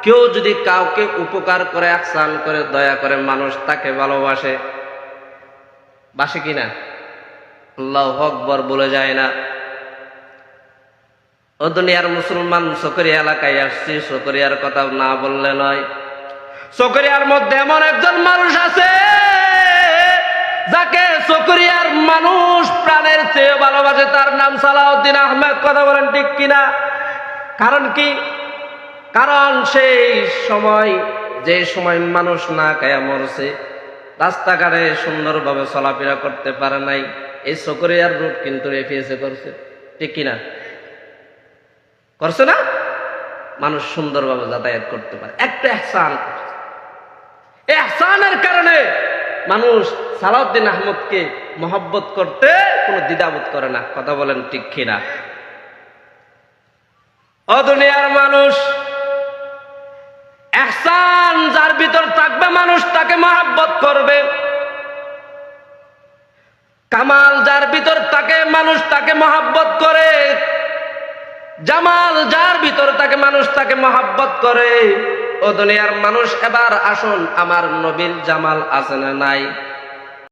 কেউ যদি কাউকে উপকার করে, আহসান করে, দয়া করে, মানুষ তাকে ভালোবাসে, বাসে কিনা? আল্লাহু আকবার বলে যায় না? ও দুনিয়ার মুসলমান, চকরিয়া এলাকায় আসছি, চকরিয়ার কথা না বললে নয়। চকরিয়ার মধ্যে এমন একজন মানুষ আছে যাকে চকরিয়ার মানুষ প্রাণের চেয়ে ভালোবাসে, তার নাম সালাউদ্দিন আহমেদ। কথা বলেন ঠিক কিনা? কারণ কি? কারণ সেই সময়, যে সময় মানুষ না খায়া মরছে, রাস্তাঘাটে সুন্দরভাবে চলাফেরা করতে পারে নাই, এই চকরিয়ার রূপ কিন্তু এফিএসএ করছে। ঠিক কিনা? করছে না? মানুষ সুন্দরভাবে যাতায়াত করতে পারে, একটা ইহসান। এই ইহসানের কারণে মানুষ সালাউদ্দিন আহমদকে মহব্বত করতে কোনো দ্বিধাবোধ করে না। কথা বলেন ঠিক কিনা? ও দুনিয়ার মানুষ, ইহসান যার ভিতর থাকবে মানুষ তাকে মহব্বত করবে। কামাল যার ভিতর থাকে মানুষ তাকে মহব্বত করে। জামাল যার ভিতর থাকে মানুষ তাকে মহব্বত করে। ও দুনিয়ার মানুষ, এবার আসুন, আমার নবীর জামাল আছে না নাই?